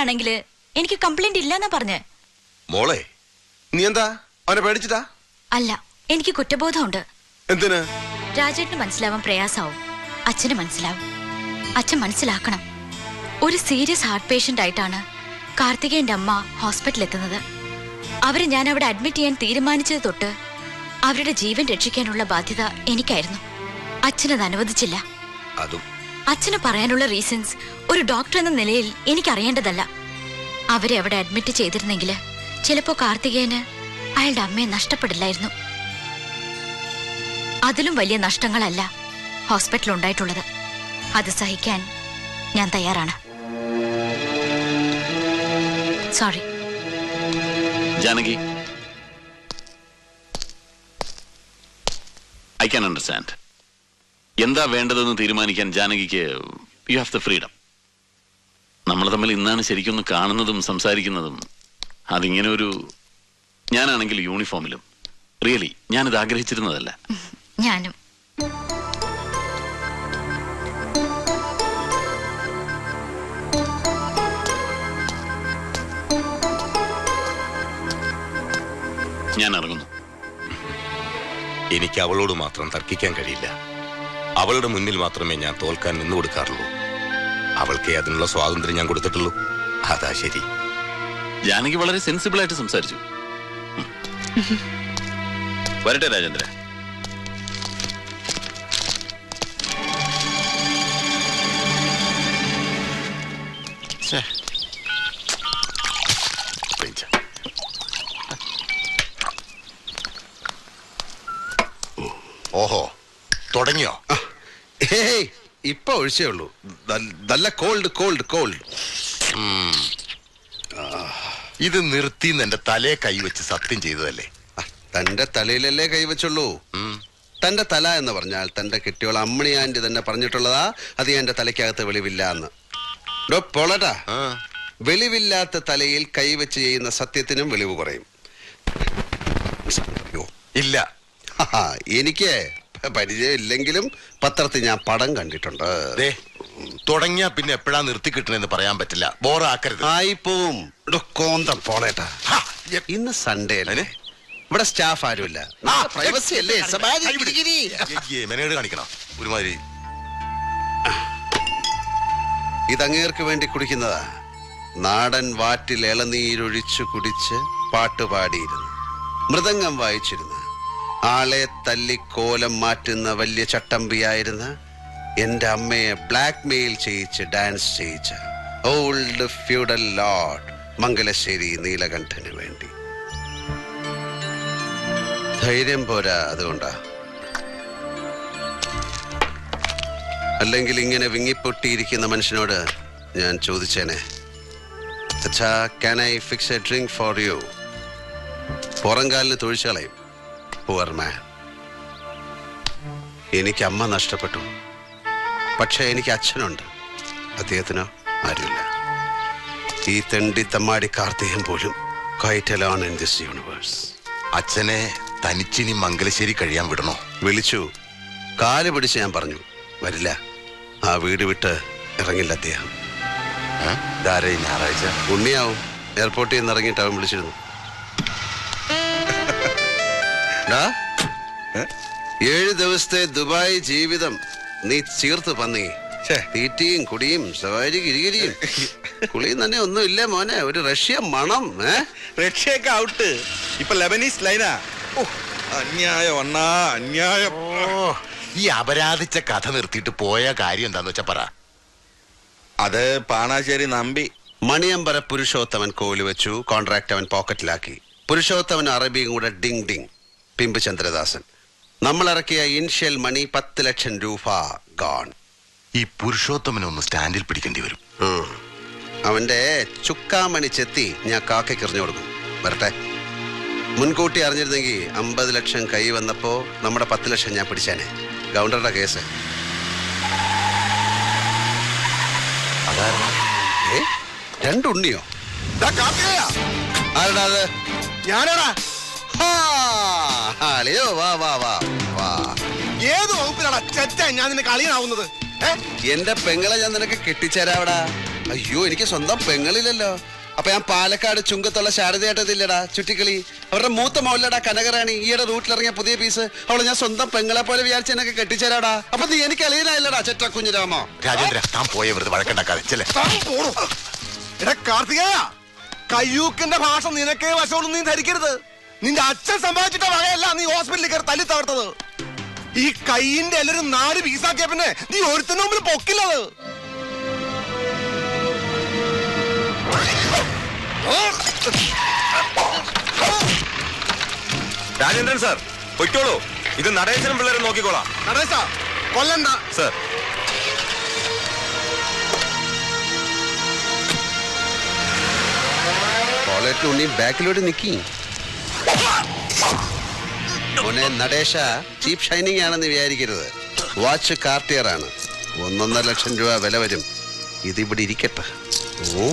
അച്ഛനാണെങ്കിൽ എനിക്ക് കംപ്ലൈന്റ് ഇല്ലെന്നാ പറഞ്ഞേ. മോളെ നീ എന്താ അവനെ പേടിച്ചിട്ടാ? അല്ല, എനിക്ക് കുറ്റബോധമുണ്ട്. എന്തിന്? രാജേട്ടന് മനസ്സിലാവാൻ പ്രയാസാവും, അച്ഛന് മനസ്സിലാവും. അച്ഛൻ മനസ്സിലാക്കണം. ഒരു സീരിയസ് ഹാർട്ട് പേഷ്യന്റ് ആയിട്ടാണ് കാർത്തികേയന്റെ അമ്മ ഹോസ്പിറ്റലിൽ എത്തുന്നത്. അവരെ ഞാൻ അവിടെ അഡ്മിറ്റ് ചെയ്യാൻ തീരുമാനിച്ചത് തൊട്ട് അവരുടെ ജീവൻ രക്ഷിക്കാനുള്ള ബാധ്യത എനിക്കായിരുന്നു. അച്ഛനത് അനുവദിച്ചില്ല. അച്ഛന് പറയാനുള്ള റീസൺസ് ഒരു ഡോക്ടർ എന്ന നിലയിൽ എനിക്കറിയേണ്ടതല്ല. അവരെ അവിടെ അഡ്മിറ്റ് ചെയ്തിരുന്നെങ്കിൽ ചിലപ്പോ കാർത്തികേയന് അയാളുടെ അമ്മയെ നഷ്ടപ്പെടില്ലായിരുന്നു. അതിലും വലിയ നഷ്ടങ്ങളല്ല ഹോസ്പിറ്റലിൽ ഉണ്ടായിട്ടുള്ളത്. അത് സഹിക്കാൻ ഞാൻ തയ്യാറാണ്. Sorry. Janaki, I can understand. എന്താ വേണ്ടതെന്ന് തീരുമാനിക്കാൻ ജാനകിക്ക് യു ഹാവ് ദ ഫ്രീഡം. നമ്മൾ തമ്മിൽ ഇന്നാണ് ശരിക്കൊന്ന് കാണുന്നതും സംസാരിക്കുന്നതും. അതിങ്ങനെ ഒരു ഞാനാണെങ്കിൽ യൂണിഫോമിലും. റിയലി ഞാനിത് ആഗ്രഹിച്ചിരുന്നതല്ല. ഞാനും. ഞാൻ ഇറങ്ങുന്നു. എനിക്ക് അവളോട് മാത്രം തർക്കിക്കാൻ കഴിയില്ല. അവളുടെ മുന്നിൽ മാത്രമേ ഞാൻ തോൽക്കാൻ നിന്നു കൊടുക്കാറുള്ളൂ. അവൾക്ക് അതിനുള്ള സ്വാതന്ത്ര്യം ഞാൻ കൊടുത്തിട്ടുള്ളൂ. അതാ ശരി. ജാനകി വളരെ സെൻസിബിൾ ആയിട്ട് സംസാരിച്ചു. വരട്ടെ രാജേന്ദ്ര. ഓഹോ, തുടങ്ങിയോ? ഇപ്പൊ ഒഴിച്ചേ ഉള്ളൂ. നല്ല കോൾഡ് കോൾഡ് കോൾഡ്. ഇത് നിർത്തിന്ന് എന്റെ തലയെ കൈവച്ച് സത്യം ചെയ്തതല്ലേ? തന്റെ തലയിലല്ലേ കൈവച്ചുള്ളൂ. തന്റെ തല എന്ന് പറഞ്ഞാൽ തന്റെ കെട്ടിയോൾ അമ്മണി ആന്റി തന്നെ പറഞ്ഞിട്ടുള്ളതാ. അത് എന്റെ തലയ്ക്കകത്ത് വെളിവില്ല എന്ന്. പോളട്ടാ, വെളിവില്ലാത്ത തലയിൽ കൈവച്ച് ചെയ്യുന്ന സത്യത്തിനും വെളിവ് കുറയും. ഇല്ല, എനിക്ക് പരിചയം ഇല്ലെങ്കിലും പത്രത്തിൽ ഞാൻ പടം കണ്ടിട്ടുണ്ട്. തുടങ്ങിയാ പിന്നെ എപ്പോഴാ നിർത്തി കിട്ടണെന്ന് പറയാൻ പറ്റില്ല. ബോറാക്കരുത്. ആയിപ്പോവും. കോന്തം പോളേട്ടാ, ഇന്ന് സൺഡേ അല്ലേ? ഇവിടെ സ്റ്റാഫ് ആരുമില്ല. പ്രൈവസി അല്ലേ? മെനേഡ് കാണിക്കണം ഒരുമാതിരി. ഇതങ്ങേർക്ക് വേണ്ടി കുടിക്കുന്നതാ. നാടൻ വാറ്റിൽ ഇളനീരൊഴിച്ചു കുടിച്ച് പാട്ടുപാടിയിരുന്നു, മൃദംഗം വായിച്ചിരുന്നു, ആളെ തല്ലിക്കോലം മാറ്റുന്ന വലിയ ചട്ടമ്പിയായിരുന്ന എന്റെ അമ്മയെ ബ്ലാക്ക് മെയിൽ ചെയ്യിച്ച് ഡാൻസ് ചെയ്യിച്ച ഓൾഡ് ഫ്യൂഡൽ ലോർഡ് മംഗലശ്ശേരി നീലകണ്ഠന് വേണ്ടി. ധൈര്യം പോരാ, അതുകൊണ്ടാ. അല്ലെങ്കിൽ ഇങ്ങനെ വിങ്ങിപ്പൊട്ടിയിരിക്കുന്ന മനുഷ്യനോട് ഞാൻ ചോദിച്ചേനെ, അച്ഛാ, can I fix a drink for you? പുറംകാലിന് തൊഴിച്ചു കളയും. Poor man. എനിക്ക് അമ്മ നഷ്ടപ്പെട്ടു, പക്ഷെ എനിക്ക് അച്ഛനുണ്ട്. അദ്ദേഹത്തിനോ ആരുമില്ല. ഈ തെണ്ടി തമ്മാടി കാർത്തികൻ പോലും quite alone in this universe. അച്ഛനെ തനിച്ചിനി മംഗലശ്ശേരി കഴിയാൻ വിടണോ? വിളിച്ചു, കാല് പിടിച്ച് ഞാൻ പറഞ്ഞു വരില്ല. ആ വീട് വിട്ട് ഇറങ്ങില്ല അദ്ദേഹം. ഞായറാഴ്ച ഉണ്ണിയാവും. എയർപോർട്ടിൽ നിന്ന് ഇറങ്ങിയിട്ട് അവൻ വിളിച്ചിരുന്നു. 7 ദിവസത്തെ ദുബായ് ജീവിതം നീ ചീർത്ത് പന്നി. തീറ്റിയും കുടിയും സവാരി കിരികിരിയും കുളിയും തന്നെ ഒന്നും ഇല്ല മോനെ. ഒരു റഷ്യ മണം. റഷ്യയൊക്കെ ഔട്ട്. ഇപ്പൊ ലെബനീസ് ലൈനാ. അന്യായം അണ്ണാ, അന്യായം. ഈ അപരാധിച്ച കഥ നിർത്തിയിട്ട് പോയ കാര്യം എന്താന്ന് വെച്ചാ പറ. അത് പാണാശ്ശേരി നമ്പി. മണിയമ്പര പുരുഷോത്തമൻ കോല് വെച്ചു. കോൺട്രാക്ട് അവൻ പോക്കറ്റിലാക്കി. പുരുഷോത്തമൻ അറബിയും കൂടെ ഡിങ് ഡിങ്. പിമ്പ് ചന്ദ്രദാസൻ. നമ്മൾ ഇറക്കിയ ഇൻഷ്യൽ മണി 10 ലക്ഷം രൂപ ഗോൺ. ഈ പുരുഷോത്തമനൊന്ന് സ്റ്റാൻഡിൽ പിടിക്കേണ്ടി വരും. അവന്റെ ചുക്കാമണി ചെത്തി ഞാൻ കാക്കയ്ക്ക് എറിഞ്ഞു കൊടുക്കും. വരട്ടെ. മുൻകൂട്ടി അറിഞ്ഞിരുന്നെങ്കിൽ 50 ലക്ഷം കൈ വന്നപ്പോ നമ്മുടെ 10 ലക്ഷം ഞാൻ പിടിച്ചേനെ. ഗവർണറുടെ കേസ്. രണ്ടുണ്ണിയോ? ആരടാ അത്? ഞാനാടാ. വാ വാ വാ വാ. ഏത് വകുപ്പിലാടാ ചെറ്റ ഞാൻ നിനക്ക് കളിയാവുന്നത്? എന്റെ പെങ്ങളെ ഞാൻ നിനക്ക് കെട്ടിച്ചേരാവടാ. അയ്യോ, എനിക്ക് സ്വന്തം പെങ്ങളില്ലല്ലോ. അപ്പൊ ഞാൻ പാലക്കാട് ചുങ്കത്തുള്ള ശാരദയായിട്ടതില്ലടാ ചുറ്റിക്കളി. അവരുടെ മൂത്ത മോളിലടാ കനകറാണി. ഈയുടെ റൂട്ടിലിറങ്ങിയ പുതിയ പീസ്. അവളെ ഞാൻ സ്വന്തം പെങ്ങളെ പോലെ വിചാരിച്ച് എന്നൊക്കെ കെട്ടിച്ചേരാടാ. അപ്പൊ നീ എനിക്ക് അളിയനായില്ലടാ ചെറ്റ കുഞ്ഞിരാമ. രാജേന്ദ്ര, താൻ പോയ വെറുതെ വഴക്കണ്ടാക്കാതെ ചെല്ലേ. എടാ കാർത്തികേയ, കയ്യൂക്കിന്റെ ഭാഷ നിനക്കേ വശമുള്ളൂ, നീ ധരിക്കരുത്. നിന്റെ അച്ഛൻ സമ്പാദിച്ചിട്ട വകയല്ല നീ ഹോസ്പിറ്റലിൽ കയറി തല്ലി തകർത്തത്. ഈ കൈയിന്റെ എല്ലാരും 4 പീസാക്കിയ പിന്നെ നീ ഒരുത്തിന് മുമ്പിൽ പൊക്കില്ലത്. രാജേന്ദ്രൻ സാർ പൊയ്ക്കോളൂ. ഇത് നടേശനും പിള്ളേരെ നോക്കിക്കോളാം. നടേശ കൊല്ലണ്ട സാർ. കോളേറ്റ് ഉണ്ണി ബാക്കിലോട്ട് നിക്കി. മോനെ നടേശ, ചീപ്പ് ഷൈനിങ് ആണെന്ന് വിചാരിക്കരുത്. വാച്ച് കാർട്ടിയർ ആണ്. 1.5 ലക്ഷം രൂപ വില വരും. ഇതിവിടെ ഇരിക്കട്ടെ. ഓ